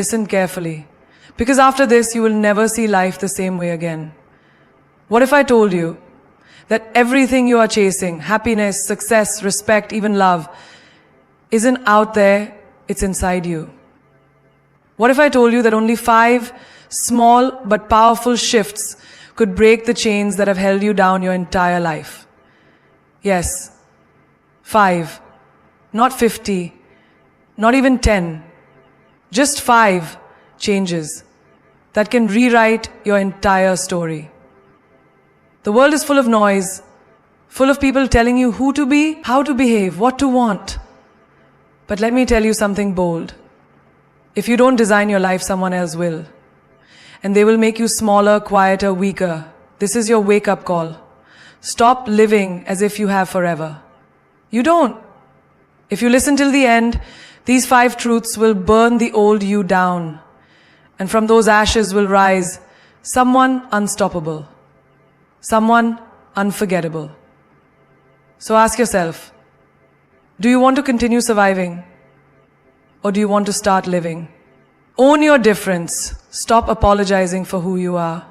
Listen carefully, because after this you will never see life the same way again. What if I told you that everything you are chasing, happiness, success, respect, even love, isn't out there, it's inside you? What if I told you that only 5 small but powerful shifts could break the chains that have held you down your entire life? Yes, 5, not 50, not even 10, just 5 changes that can rewrite your entire story. The world is full of noise, full of people telling you who to be, how to behave, what to want. But let me tell you something bold. If you don't design your life, someone else will. And they will make you smaller, quieter, weaker. This is your wake-up call. Stop living as if you have forever. You don't. If you listen till the end, these 5 truths will burn the old you down. And from those ashes will rise someone unstoppable. Someone unforgettable. So ask yourself, do you want to continue surviving? Or do you want to start living? Own your difference. Stop apologizing for who you are.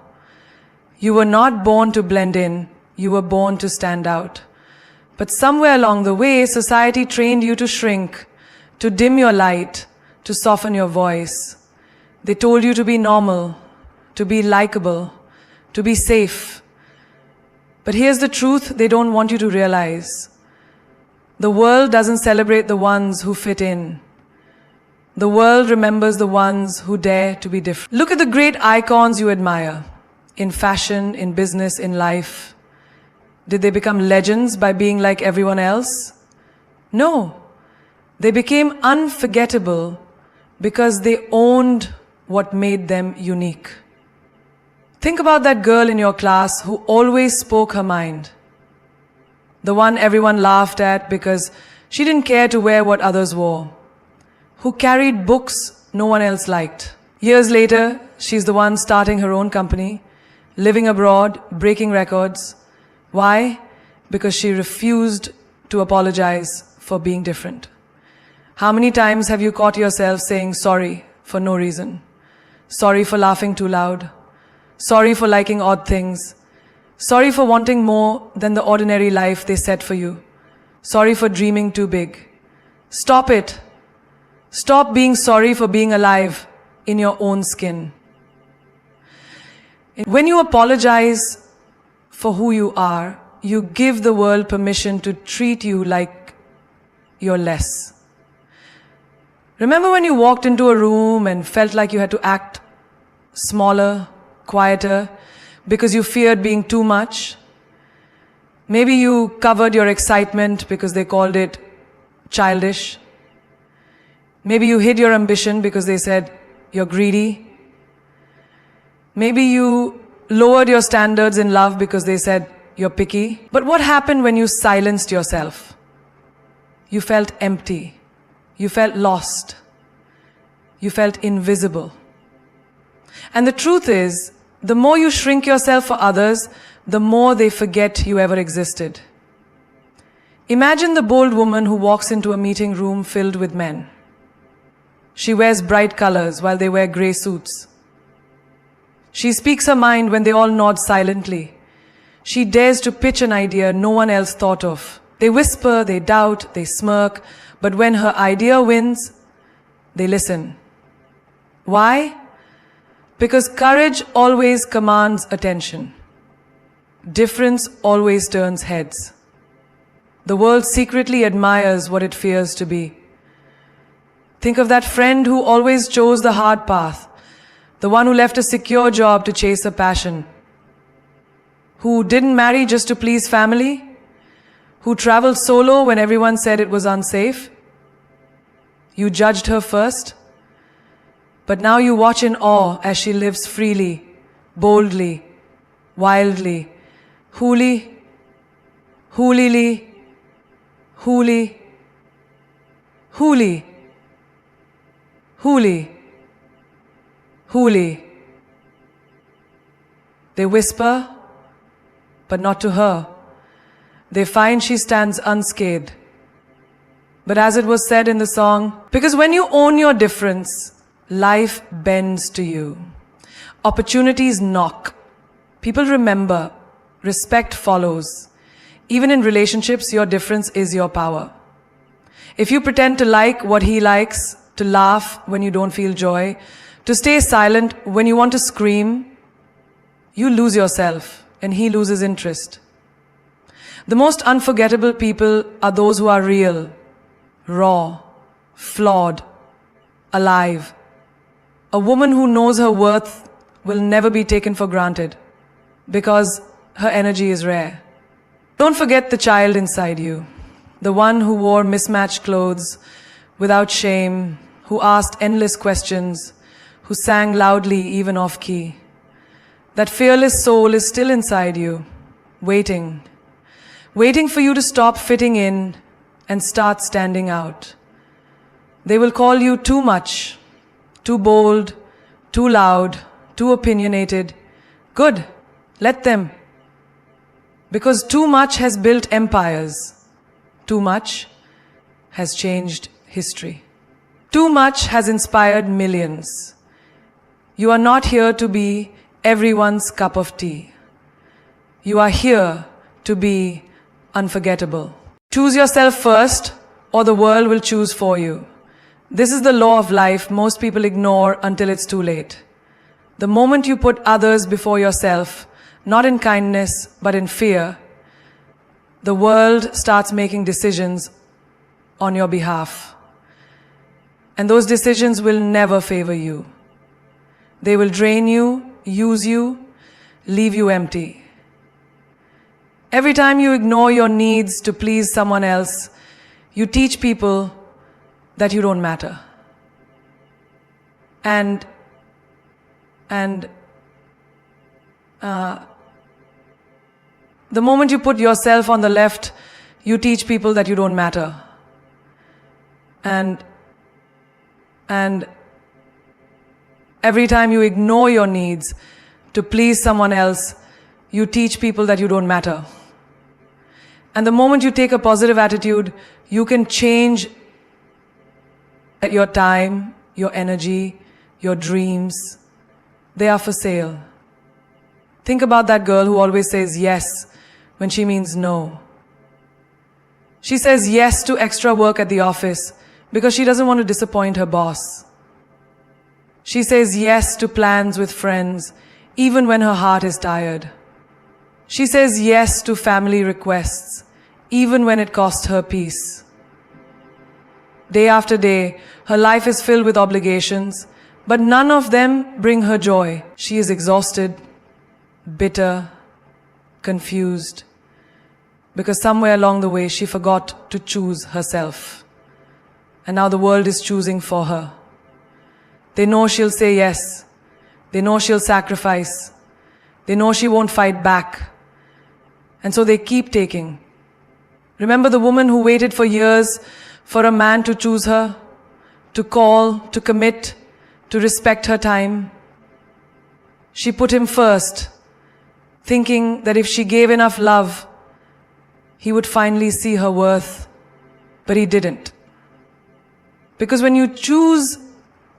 You were not born to blend in. You were born to stand out. But somewhere along the way, society trained you to shrink, to dim your light, to soften your voice. They told you to be normal, to be likable, to be safe. But here's the truth they don't want you to realize. The world doesn't celebrate the ones who fit in. The world remembers the ones who dare to be different. Look at the great icons you admire, in fashion, in business, in life. Did they become legends by being like everyone else? No. They became unforgettable because they owned what made them unique. Think about that girl in your class who always spoke her mind. The one everyone laughed at because she didn't care to wear what others wore. Who carried books no one else liked. Years later, she's the one starting her own company, living abroad, breaking records. Why? Because she refused to apologize for being different. How many times have you caught yourself saying sorry for no reason? Sorry for laughing too loud. Sorry for liking odd things. Sorry for wanting more than the ordinary life they set for you. Sorry for dreaming too big. Stop it. Stop being sorry for being alive in your own skin. When you apologize for who you are, you give the world permission to treat you like you're less. Remember when you walked into a room and felt like you had to act smaller, quieter, because you feared being too much? Maybe you covered your excitement because they called it childish. Maybe you hid your ambition because they said you're greedy. Maybe you lowered your standards in love because they said you're picky. But what happened when you silenced yourself? You felt empty. You felt lost. You felt invisible. And the truth is, the more you shrink yourself for others, the more they forget you ever existed. Imagine the bold woman who walks into a meeting room filled with men. She wears bright colors while they wear grey suits. She speaks her mind when they all nod silently. She dares to pitch an idea no one else thought of. They whisper, they doubt, they smirk, but when her idea wins, they listen. Why? Because courage always commands attention. Difference always turns heads. The world secretly admires what it fears to be. Think of that friend who always chose the hard path, the one who left a secure job to chase a passion, who didn't marry just to please family, who traveled solo when everyone said it was unsafe. You judged her first, but now you watch in awe as she lives freely, boldly, wildly, hoolily, hooly, hooly. They whisper, but not to her. They find she stands unscathed. But as it was said in the song, because when you own your difference, Life bends to you. Opportunities knock. People remember. Respect follows. Even in relationships, your difference is your power. If you pretend to like what he likes, to laugh when you don't feel joy, to stay silent when you want to scream, you lose yourself and he loses interest. The most unforgettable people are those who are real, raw, flawed, alive. A woman who knows her worth will never be taken for granted because her energy is rare. Don't forget the child inside you, the one who wore mismatched clothes without shame, who asked endless questions, who sang loudly even off key. That fearless soul is still inside you, waiting for you to stop fitting in and start standing out. They will call you too much, too bold, too loud, too opinionated. Good, let them. Because too much has built empires. Too much has changed history. Too much has inspired millions. You are not here to be everyone's cup of tea. You are here to be unforgettable. Choose yourself first, or the world will choose for you. This is the law of life most people ignore until it's too late. The moment you put others before yourself, not in kindness, but in fear, the world starts making decisions on your behalf. And those decisions will never favor you. They will drain you, use you, leave you empty. Every time you ignore your needs to please someone else, you teach people that you don't matter. And the moment you put yourself on the left, you teach people that you don't matter. And every time you ignore your needs to please someone else, you teach people that you don't matter. And the moment you take a positive attitude, you can change your time, your energy, your dreams. They are for sale. Think about that girl who always says yes when she means no. She says yes to extra work at the office because she doesn't want to disappoint her boss. She says yes to plans with friends even when her heart is tired. She says yes to family requests even when it costs her peace. Day after day, her life is filled with obligations, but none of them bring her joy. She is exhausted, bitter, confused, because somewhere along the way she forgot to choose herself. And now the world is choosing for her. They know she'll say yes. They know she'll sacrifice. They know she won't fight back. And so they keep taking. Remember the woman who waited for years for a man to choose her, to call, to commit, to respect her time? She put him first, thinking that if she gave enough love, he would finally see her worth. But he didn't. Because when you choose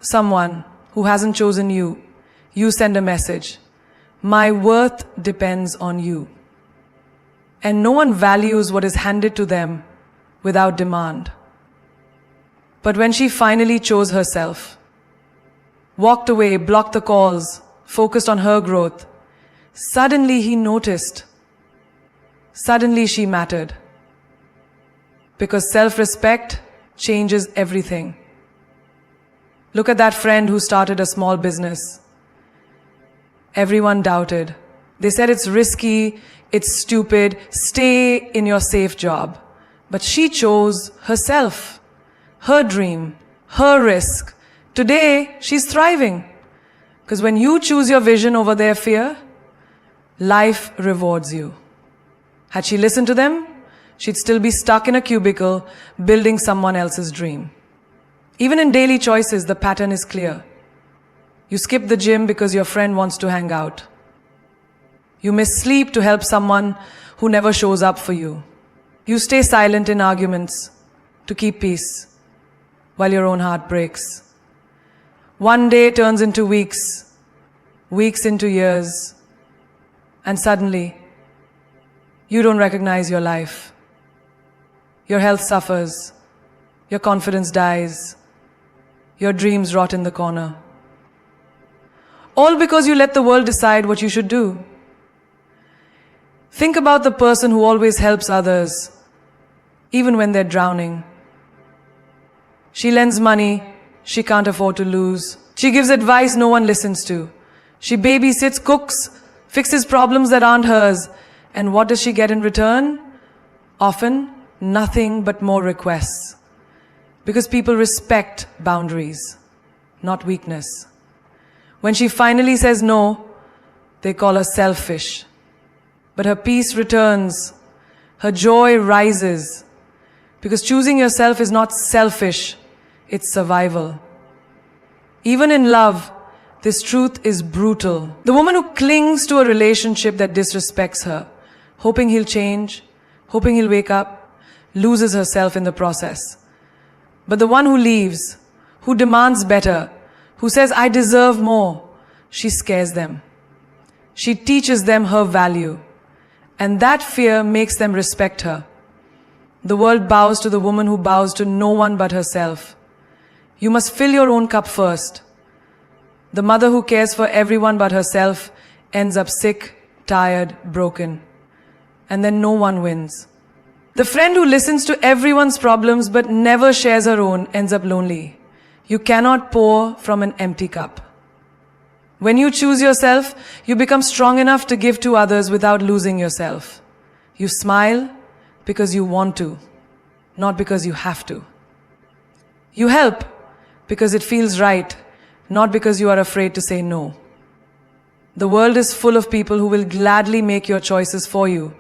someone who hasn't chosen you, you send a message. My worth depends on you. And no one values what is handed to them without demand. But when she finally chose herself, walked away, blocked the calls, focused on her growth, suddenly he noticed. Suddenly she mattered. Because self-respect changes everything. Look at that friend who started a small business. Everyone doubted. They said it's risky, it's stupid, stay in your safe job. But she chose herself, her dream, her risk. Today, she's thriving. Because when you choose your vision over their fear, life rewards you. Had she listened to them, she'd still be stuck in a cubicle building someone else's dream. Even in daily choices, the pattern is clear. You skip the gym because your friend wants to hang out. You miss sleep to help someone who never shows up for you. You stay silent in arguments to keep peace while your own heart breaks. One day turns into weeks, weeks into years, and suddenly, you don't recognize your life. Your health suffers, your confidence dies, your dreams rot in the corner. All because you let the world decide what you should do. Think about the person who always helps others, even when they're drowning. She lends money she can't afford to lose. She gives advice no one listens to. She babysits, cooks, fixes problems that aren't hers. And what does she get in return? Often, nothing but more requests. Because people respect boundaries, not weakness. When she finally says no, they call her selfish. But her peace returns, her joy rises. Because choosing yourself is not selfish, it's survival. Even in love, this truth is brutal. The woman who clings to a relationship that disrespects her, hoping he'll change, hoping he'll wake up, loses herself in the process. But the one who leaves, who demands better, who says, I deserve more, she scares them. She teaches them her value. And that fear makes them respect her. The world bows to the woman who bows to no one but herself. You must fill your own cup first. The mother who cares for everyone but herself ends up sick, tired, broken. And then no one wins. The friend who listens to everyone's problems but never shares her own ends up lonely. You cannot pour from an empty cup. When you choose yourself, you become strong enough to give to others without losing yourself. You smile because you want to, not because you have to. You help because it feels right, not because you are afraid to say no. The world is full of people who will gladly make your choices for you.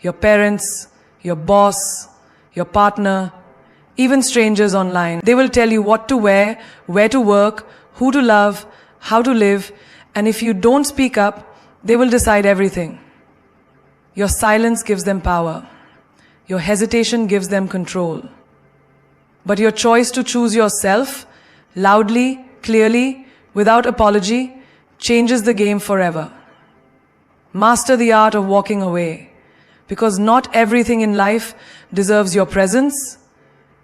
Your parents, your boss, your partner, even strangers online. They will tell you what to wear, where to work, who to love, how to live, and if you don't speak up, they will decide everything. Your silence gives them power. Your hesitation gives them control. But your choice to choose yourself, loudly, clearly, without apology, changes the game forever. Master the art of walking away, because not everything in life deserves your presence,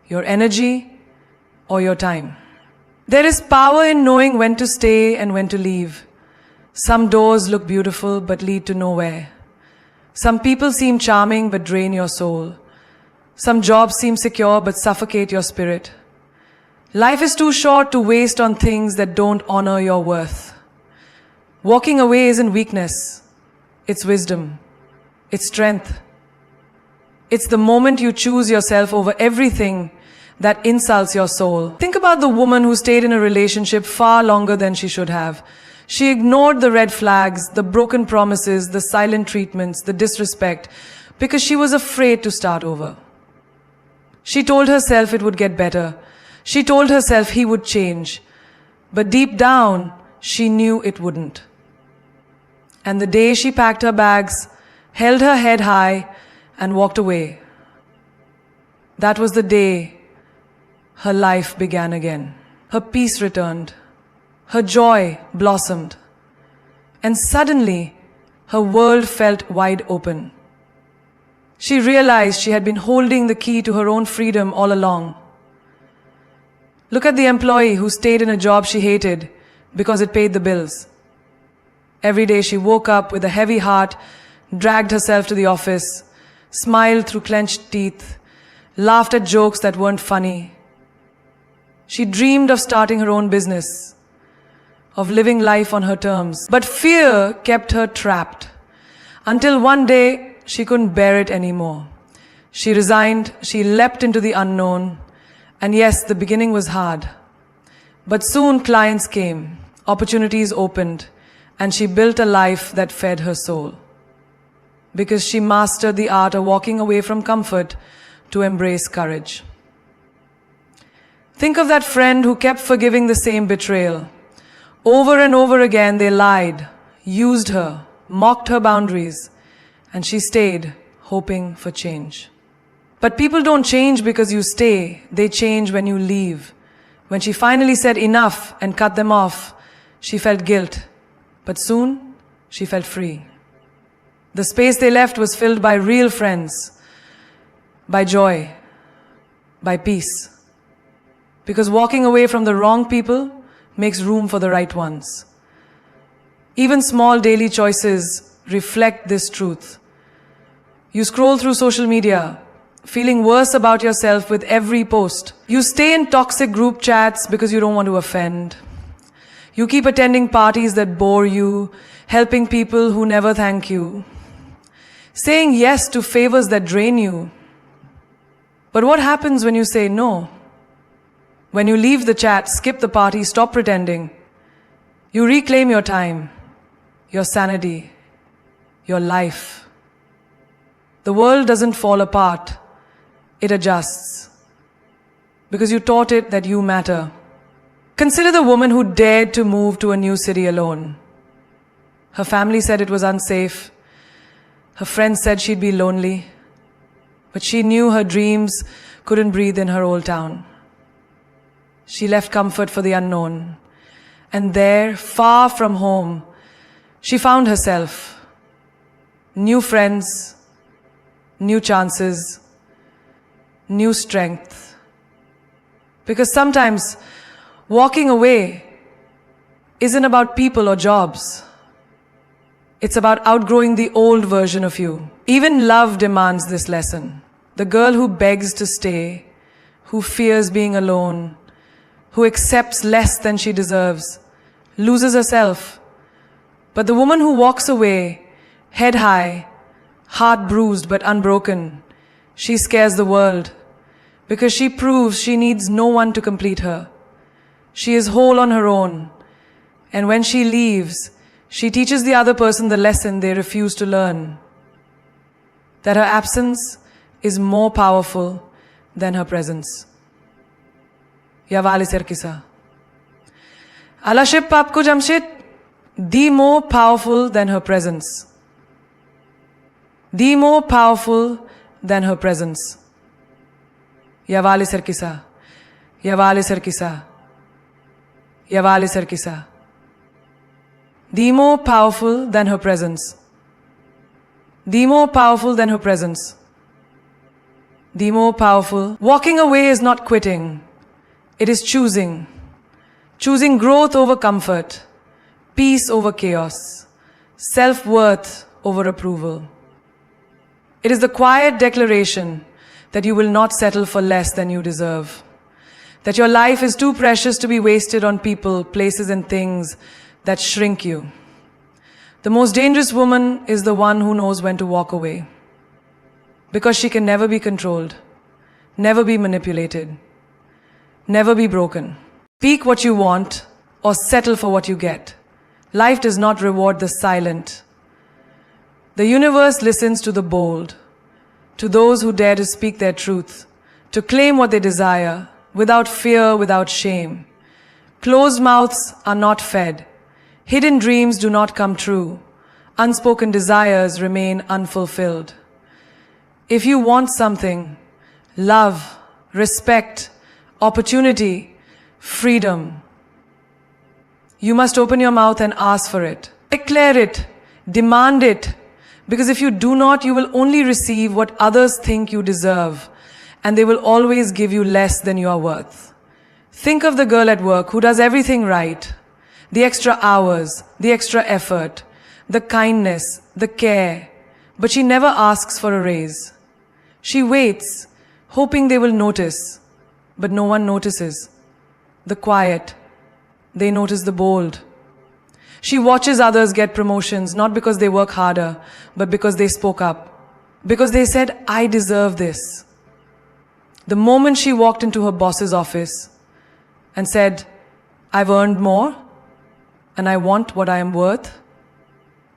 your energy, or your time. There is power in knowing when to stay and when to leave. Some doors look beautiful but lead to nowhere. Some people seem charming but drain your soul. Some jobs seem secure but suffocate your spirit. Life is too short to waste on things that don't honor your worth. Walking away isn't weakness. It's wisdom. It's strength. It's the moment you choose yourself over everything that insults your soul. Think about the woman who stayed in a relationship far longer than she should have. She ignored the red flags, the broken promises, the silent treatments, the disrespect, because she was afraid to start over. She told herself it would get better. She told herself he would change. But deep down, she knew it wouldn't. And the day she packed her bags, held her head high, and walked away, that was the day her life began again. Her peace returned. Her joy blossomed. And suddenly, her world felt wide open. She realized she had been holding the key to her own freedom all along. Look at the employee who stayed in a job she hated because it paid the bills. Every day she woke up with a heavy heart, dragged herself to the office, smiled through clenched teeth, laughed at jokes that weren't funny. She dreamed of starting her own business, of living life on her terms. But fear kept her trapped, until one day she couldn't bear it anymore. She resigned, she leapt into the unknown, and yes, the beginning was hard. But soon clients came, opportunities opened, and she built a life that fed her soul. Because she mastered the art of walking away from comfort to embrace courage. Think of that friend who kept forgiving the same betrayal. Over and over again they lied, used her, mocked her boundaries, and she stayed, hoping for change. But people don't change because you stay, they change when you leave. When she finally said enough and cut them off, she felt guilt, but soon she felt free. The space they left was filled by real friends, by joy, by peace. Because walking away from the wrong people makes room for the right ones. Even small daily choices reflect this truth. You scroll through social media, feeling worse about yourself with every post. You stay in toxic group chats because you don't want to offend. You keep attending parties that bore you, helping people who never thank you, saying yes to favors that drain you. But what happens when you say no? When you leave the chat, skip the party, stop pretending, you reclaim your time, your sanity, your life. The world doesn't fall apart, it adjusts. Because you taught it that you matter. Consider the woman who dared to move to a new city alone. Her family said it was unsafe. Her friends said she'd be lonely. But she knew her dreams couldn't breathe in her old town. She left comfort for the unknown. And there, far from home, she found herself. New friends, new chances, new strength. Because sometimes walking away isn't about people or jobs. It's about outgrowing the old version of you. Even love demands this lesson. The girl who begs to stay, who fears being alone, who accepts less than she deserves, loses herself. But the woman who walks away, head high, heart bruised but unbroken, she scares the world because she proves she needs no one to complete her. She is whole on her own, and when she leaves, she teaches the other person the lesson they refuse to learn, that her absence is more powerful than her presence. Yavali Serkisa. Alaship Papko Jamshid, the more powerful than her presence. The more powerful than her presence. Yavali Serkisa. Yavali Serkisa. Yavali Serkisa. The more powerful than her presence. The more powerful than her presence. The more powerful. Walking away is not quitting. It is choosing. Choosing growth over comfort, peace over chaos, self-worth over approval. It is the quiet declaration that you will not settle for less than you deserve. That your life is too precious to be wasted on people, places, and things that shrink you. The most dangerous woman is the one who knows when to walk away. Because she can never be controlled, never be manipulated, never be broken. Speak what you want or settle for what you get. Life does not reward the silent. The universe listens to the bold, to those who dare to speak their truth, to claim what they desire, without fear, without shame. Closed mouths are not fed. Hidden dreams do not come true. Unspoken desires remain unfulfilled. If you want something, love, respect, opportunity, freedom, you must open your mouth and ask for it. Declare it, demand it, because if you do not, you will only receive what others think you deserve, and they will always give you less than you are worth. Think of the girl at work who does everything right, the extra hours, the extra effort, the kindness, the care, but she never asks for a raise. She waits, hoping they will notice, but no one notices. The quiet, they notice the bold. She watches others get promotions, not because they work harder, but because they spoke up. Because they said, I deserve this. The moment she walked into her boss's office and said, I've earned more and I want what I am worth,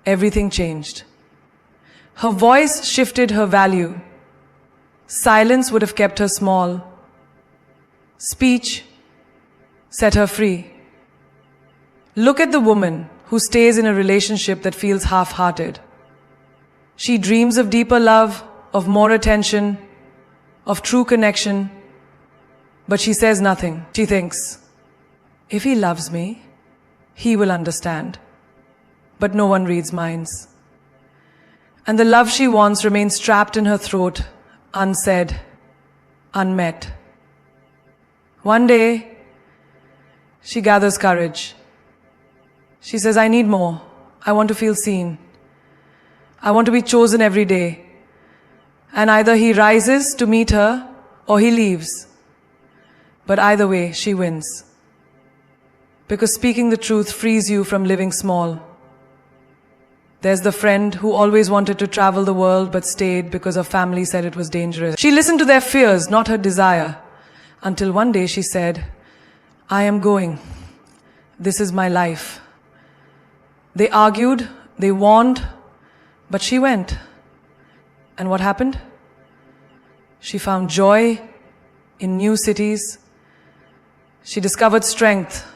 everything changed. Her voice shifted her value. Silence would have kept her small. Speech set her free. Look at the woman who stays in a relationship that feels half-hearted. She dreams of deeper love, of more attention, of true connection, but she says nothing. She thinks, If he loves me, he will understand. But no one reads minds. And the love she wants remains trapped in her throat, unsaid, unmet. One day, she gathers courage. She says, I need more. I want to feel seen. I want to be chosen every day. And either he rises to meet her or he leaves. But either way, she wins. Because speaking the truth frees you from living small. There's the friend who always wanted to travel the world but stayed because her family said it was dangerous. She listened to their fears, not her desire. Until one day she said, I am going. This is my life. They argued, they warned, but she went. And what happened? She found joy in new cities. She discovered strength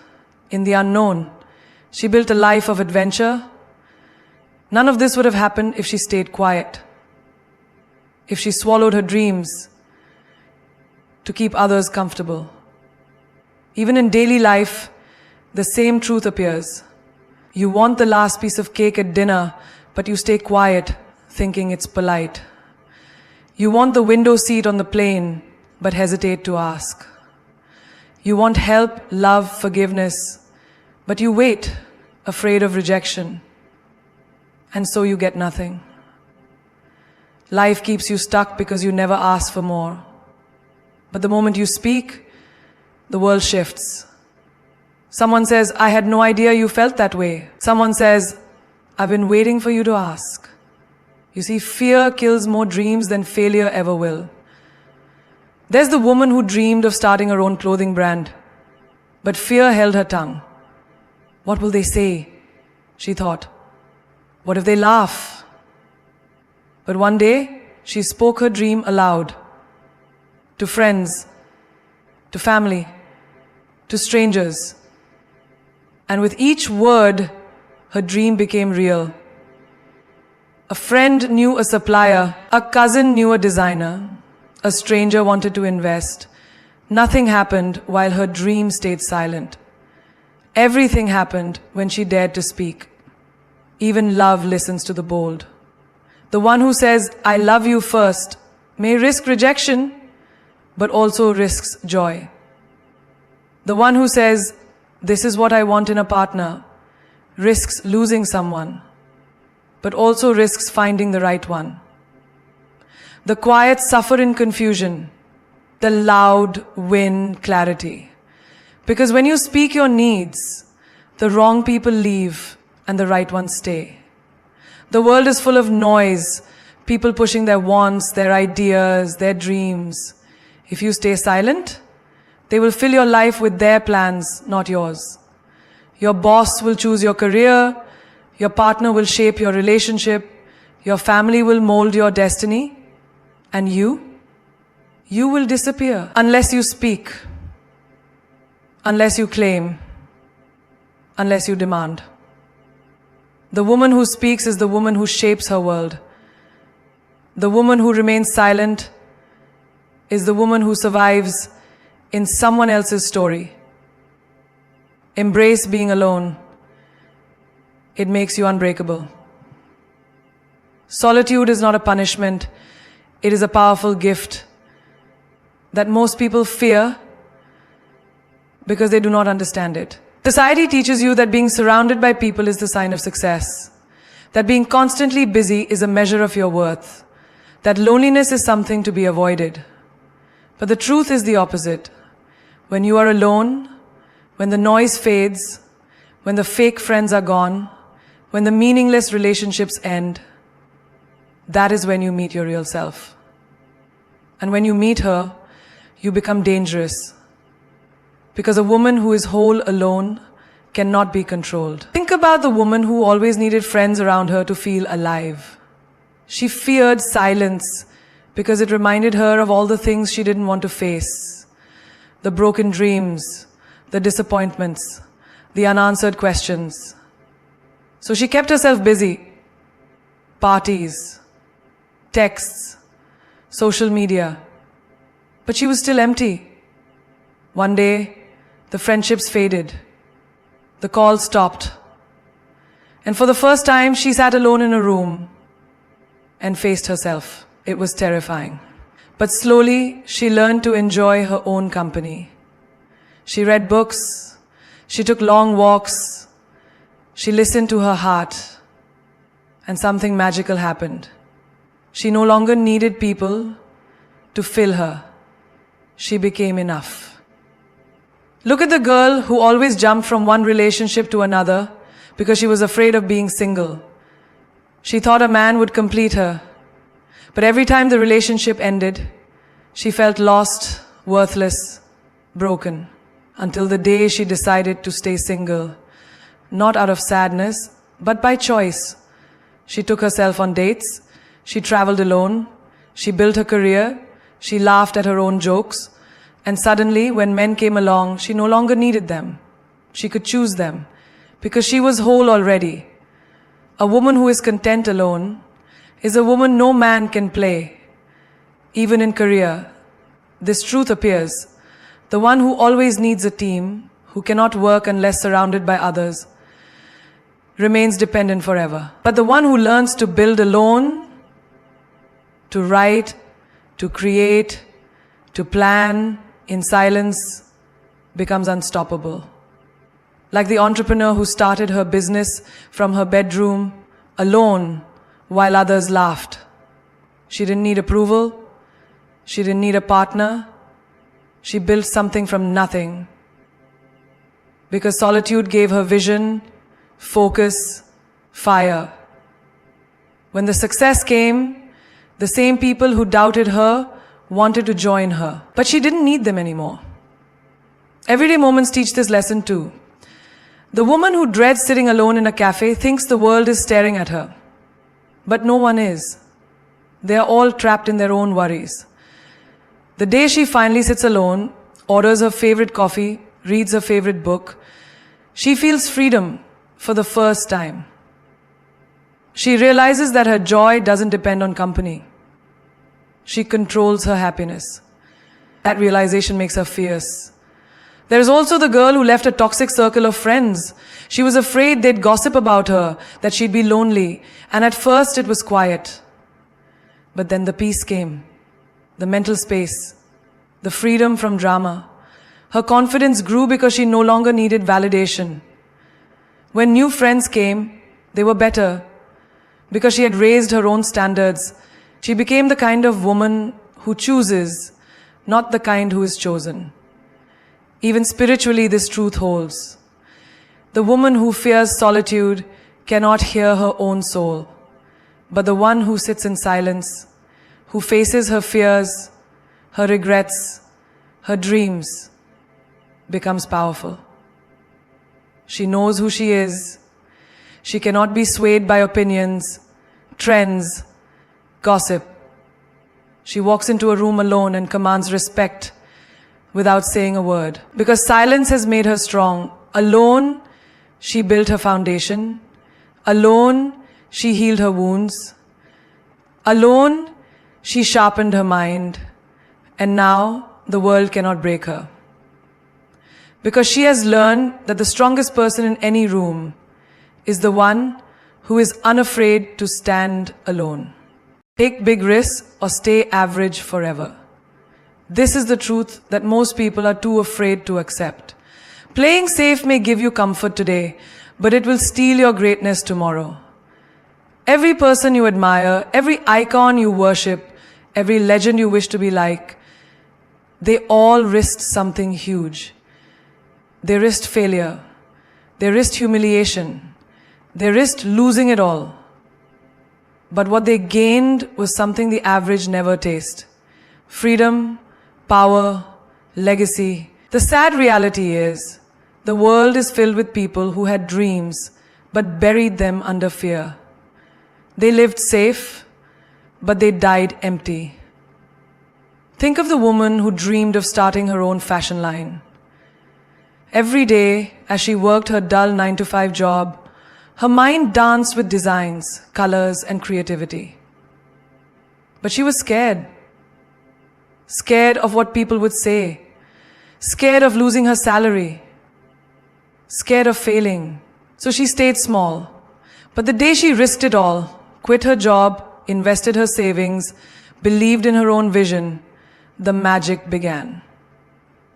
in the unknown. She built a life of adventure. None of this would have happened if she stayed quiet, if she swallowed her dreams to keep others comfortable. Even in daily life, the same truth appears. You want the last piece of cake at dinner, but you stay quiet, thinking it's polite. You want the window seat on the plane, but hesitate to ask. You want help, love, forgiveness, but you wait, afraid of rejection. And so you get nothing. Life keeps you stuck because you never ask for more. But the moment you speak, the world shifts. Someone says, I had no idea you felt that way. Someone says, I've been waiting for you to ask. You see, fear kills more dreams than failure ever will. There's the woman who dreamed of starting her own clothing brand, but fear held her tongue. What will they say? She thought. What if they laugh? But one day, she spoke her dream aloud. To friends, to family, to strangers. And with each word, her dream became real. A friend knew a supplier, a cousin knew a designer, a stranger wanted to invest. Nothing happened while her dream stayed silent. Everything happened when she dared to speak. Even love listens to the bold. The one who says, I love you first, may risk rejection, but also risks joy. The one who says, this is what I want in a partner, risks losing someone, but also risks finding the right one. The quiet suffer in confusion, the loud win clarity. Because when you speak your needs, the wrong people leave and the right ones stay. The world is full of noise, people pushing their wants, their ideas, their dreams. If you stay silent, they will fill your life with their plans, not yours. Your boss will choose your career, your partner will shape your relationship, your family will mold your destiny, and you will disappear unless you speak, unless you claim, unless you demand. The woman who speaks is the woman who shapes her world. The woman who remains silent is the woman who survives in someone else's story. Embrace being alone. It makes you unbreakable. Solitude is not a punishment. It is a powerful gift that most people fear because they do not understand it. Society teaches you that being surrounded by people is the sign of success, that being constantly busy is a measure of your worth, that loneliness is something to be avoided. But the truth is the opposite. When you are alone, when the noise fades, when the fake friends are gone, when the meaningless relationships end, that is when you meet your real self. And when you meet her, you become dangerous. Because a woman who is whole alone cannot be controlled. Think about the woman who always needed friends around her to feel alive. She feared silence because it reminded her of all the things she didn't want to face. The broken dreams, the disappointments, the unanswered questions. So she kept herself busy. Parties, texts, social media. But she was still empty. One day, the friendships faded. The call stopped. And for the first time, she sat alone in a room and faced herself. It was terrifying. But slowly, she learned to enjoy her own company. She read books. She took long walks. She listened to her heart. And something magical happened. She no longer needed people to fill her. She became enough. Look at the girl who always jumped from one relationship to another because she was afraid of being single. She thought a man would complete her. But every time the relationship ended, she felt lost, worthless, broken. Until the day she decided to stay single. Not out of sadness, but by choice. She took herself on dates. She traveled alone. She built her career. She laughed at her own jokes. And suddenly, when men came along, she no longer needed them. She could choose them. Because she was whole already. A woman who is content alone is a woman no man can play. Even in career, this truth appears. The one who always needs a team, who cannot work unless surrounded by others, remains dependent forever. But the one who learns to build alone, to write, to create, to plan in silence, becomes unstoppable. Like the entrepreneur who started her business from her bedroom, alone, while others laughed. She didn't need approval. She didn't need a partner. She built something from nothing. Because solitude gave her vision, focus, fire. When the success came, the same people who doubted her wanted to join her. But she didn't need them anymore. Everyday moments teach this lesson too. The woman who dreads sitting alone in a cafe thinks the world is staring at her. But no one is. They are all trapped in their own worries. The day she finally sits alone, orders her favorite coffee, reads her favorite book, she feels freedom for the first time. She realizes that her joy doesn't depend on company. She controls her happiness. That realization makes her fierce. There is also the girl who left a toxic circle of friends. She was afraid they'd gossip about her, that she'd be lonely, and at first it was quiet. But then the peace came, the mental space, the freedom from drama. Her confidence grew because she no longer needed validation. When new friends came, they were better. Because she had raised her own standards, she became the kind of woman who chooses, not the kind who is chosen. Even spiritually, this truth holds. The woman who fears solitude cannot hear her own soul. But the one who sits in silence, who faces her fears, her regrets, her dreams, becomes powerful. She knows who she is. She cannot be swayed by opinions, trends, gossip. She walks into a room alone and commands respect without saying a word. Because silence has made her strong. Alone, she built her foundation. Alone, she healed her wounds. Alone, she sharpened her mind. And now, the world cannot break her. Because she has learned that the strongest person in any room is the one who is unafraid to stand alone. Take big risks or stay average forever. This is the truth that most people are too afraid to accept. Playing safe may give you comfort today, but it will steal your greatness tomorrow. Every person you admire, every icon you worship, every legend you wish to be like, they all risked something huge. They risked failure. They risked humiliation. They risked losing it all. But what they gained was something the average never tastes. Freedom, power, legacy. The sad reality is, the world is filled with people who had dreams, but buried them under fear. They lived safe, but they died empty. Think of the woman who dreamed of starting her own fashion line. Every day, as she worked her dull 9-to-5 job, her mind danced with designs, colors, and creativity. But she was scared. Scared of what people would say. Scared of losing her salary. scared of failing. So she stayed small. But the day she risked it all, quit her job, invested her savings, believed in her own vision, the magic began.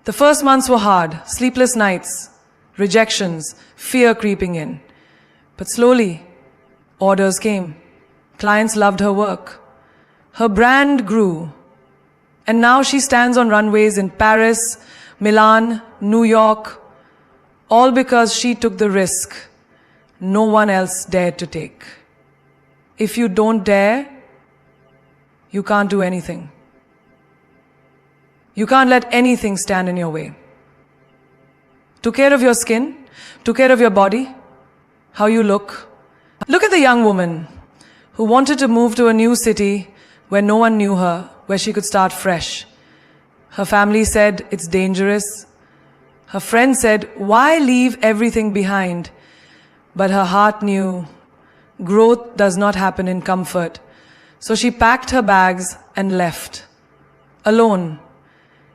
The first months were hard, sleepless nights, rejections, fear creeping in. But slowly, orders came. Clients loved her work. Her brand grew. And now she stands on runways in Paris, Milan, New York, all because she took the risk no one else dared to take. If you don't dare, you can't do anything. You can't let anything stand in your way. Took care of your skin, took care of your body, how you look. Look at the young woman who wanted to move to a new city where no one knew her, where she could start fresh. Her family said, it's dangerous. Her friends said, why leave everything behind? But her heart knew growth does not happen in comfort. So she packed her bags and left. Alone.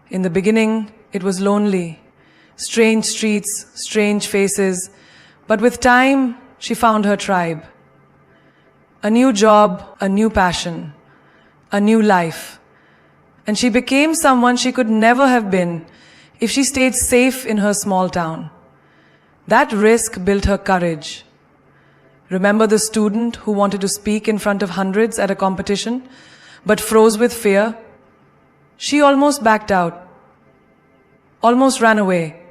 In the beginning, it was lonely. Strange streets, strange faces. But with time, she found her tribe. A new job, a new passion, a new life. And she became someone she could never have been if she stayed safe in her small town. That risk built her courage. Remember the student who wanted to speak in front of hundreds at a competition, but froze with fear? She almost backed out, almost ran away,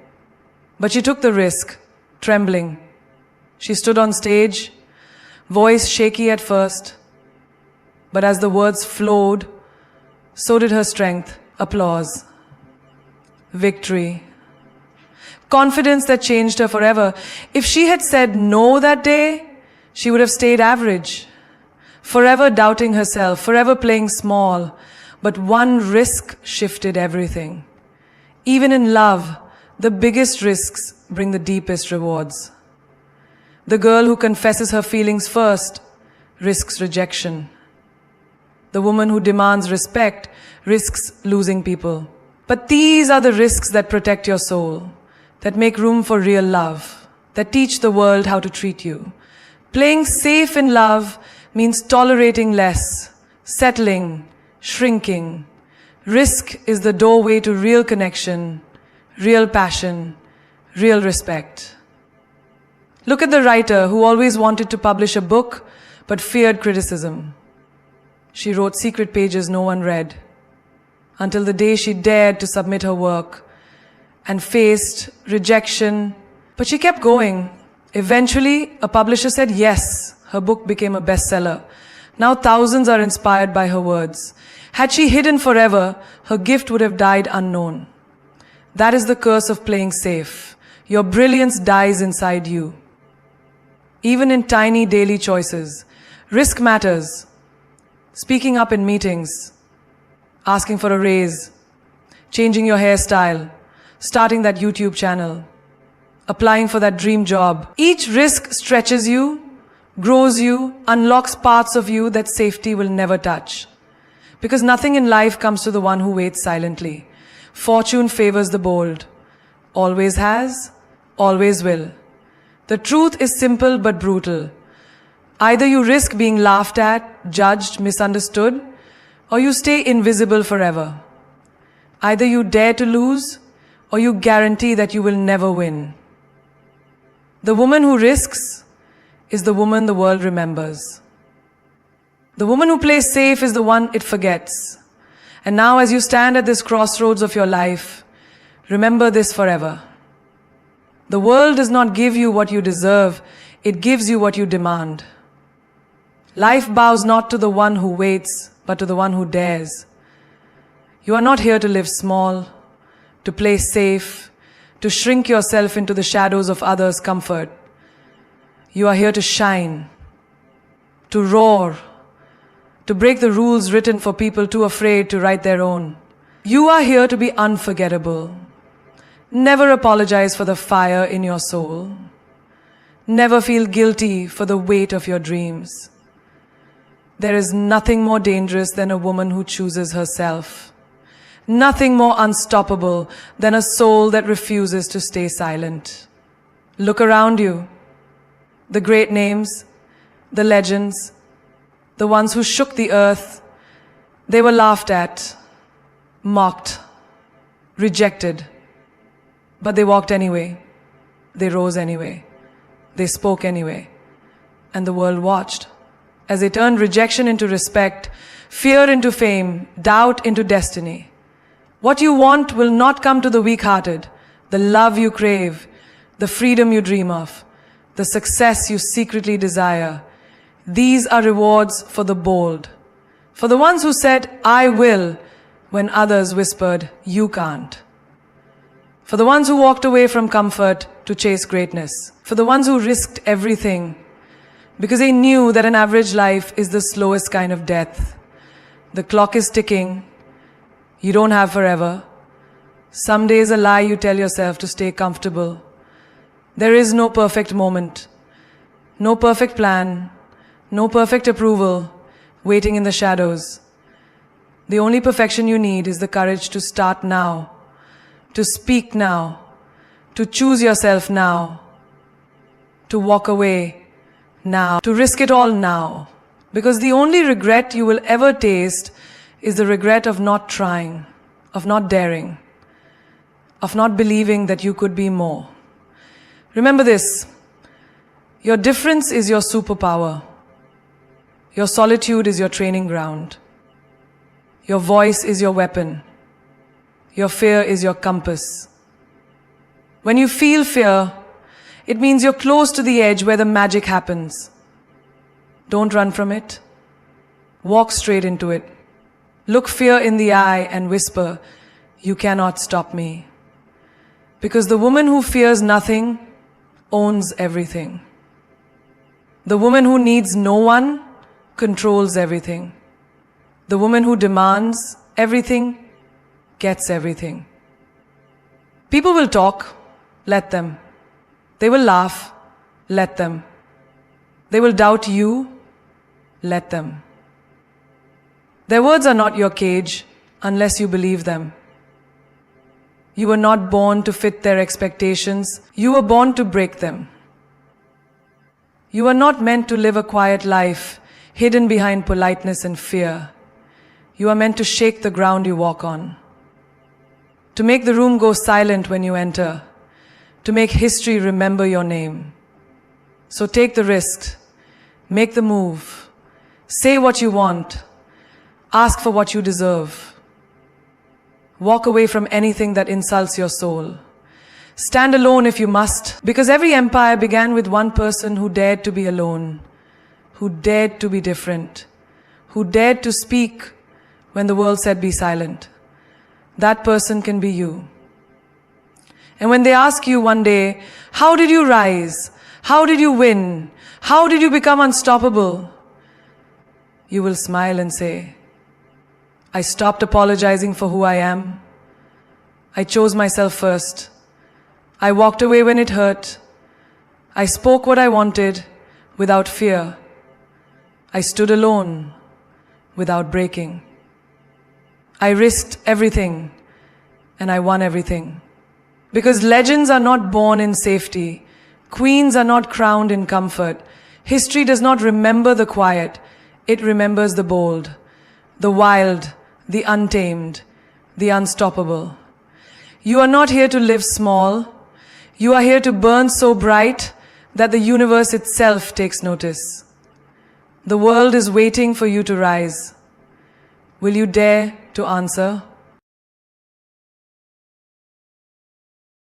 but she took the risk, trembling. She stood on stage, voice shaky at first, but as the words flowed, so did her strength, applause, victory, confidence that changed her forever. If she had said no that day, she would have stayed average, forever doubting herself, forever playing small. But one risk shifted everything. Even in love, the biggest risks bring the deepest rewards. The girl who confesses her feelings first risks rejection. The woman who demands respect risks losing people. But these are the risks that protect your soul, that make room for real love, that teach the world how to treat you. Playing safe in love means tolerating less, settling, shrinking. Risk is the doorway to real connection, real passion, real respect. Look at the writer who always wanted to publish a book but feared criticism. She wrote secret pages no one read, until the day she dared to submit her work and faced rejection. But she kept going. Eventually, a publisher said yes. Her book became a bestseller. Now thousands are inspired by her words. Had she hidden forever, her gift would have died unknown. That is the curse of playing safe. Your brilliance dies inside you. Even in tiny daily choices. Risk matters. Speaking up in meetings, asking for a raise, changing your hairstyle, starting that YouTube channel, applying for that dream job. Each risk stretches you, grows you, unlocks parts of you that safety will never touch. Because nothing in life comes to the one who waits silently. Fortune favors the bold. Always has, always will. The truth is simple but brutal. Either you risk being laughed at, judged, misunderstood, or you stay invisible forever. Either you dare to lose, or you guarantee that you will never win. The woman who risks is the woman the world remembers. The woman who plays safe is the one it forgets. And now as you stand at this crossroads of your life, remember this forever. The world does not give you what you deserve, it gives you what you demand. Life bows not to the one who waits, but to the one who dares. You are not here to live small, to play safe, to shrink yourself into the shadows of others' comfort. You are here to shine, to roar, to break the rules written for people too afraid to write their own. You are here to be unforgettable. Never apologize for the fire in your soul. Never feel guilty for the weight of your dreams. There is nothing more dangerous than a woman who chooses herself. Nothing more unstoppable than a soul that refuses to stay silent. Look around you. The great names, the legends, the ones who shook the earth, they were laughed at, mocked, rejected. But they walked anyway. They rose anyway. They spoke anyway. And the world watched as they turned rejection into respect, fear into fame, doubt into destiny. What you want will not come to the weak-hearted. The love you crave, the freedom you dream of, the success you secretly desire. These are rewards for the bold, for the ones who said, I will, when others whispered, you can't. For the ones who walked away from comfort to chase greatness. For the ones who risked everything because they knew that an average life is the slowest kind of death. The clock is ticking. You don't have forever. Someday is a lie you tell yourself to stay comfortable. There is no perfect moment, no perfect plan, no perfect approval waiting in the shadows. The only perfection you need is the courage to start now, to speak now, to choose yourself now, to walk away now, to risk it all now. Because the only regret you will ever taste is the regret of not trying, of not daring, of not believing that you could be more. Remember this, your difference is your superpower. Your solitude is your training ground. Your voice is your weapon. Your fear is your compass. When you feel fear, it means you're close to the edge where the magic happens. Don't run from it. Walk straight into it. Look fear in the eye and whisper, you cannot stop me. Because the woman who fears nothing owns everything. The woman who needs no one controls everything. The woman who demands everything gets everything. People will talk, let them. They will laugh, let them. They will doubt you, let them. Their words are not your cage unless you believe them. You were not born to fit their expectations. You were born to break them. You are not meant to live a quiet life hidden behind politeness and fear. You are meant to shake the ground you walk on, to make the room go silent when you enter, to make history remember your name. So take the risk, make the move, say what you want, ask for what you deserve. Walk away from anything that insults your soul. Stand alone if you must, because every empire began with one person who dared to be alone, who dared to be different, who dared to speak when the world said be silent. That person can be you. And when they ask you one day, how did you rise? How did you win? How did you become unstoppable? You will smile and say, I stopped apologizing for who I am. I chose myself first. I walked away when it hurt. I spoke what I wanted without fear. I stood alone without breaking. I risked everything and I won everything. Because legends are not born in safety. Queens are not crowned in comfort. History does not remember the quiet. It remembers the bold, the wild, the untamed, the unstoppable. You are not here to live small. You are here to burn so bright that the universe itself takes notice. The world is waiting for you to rise. Will you dare to answer?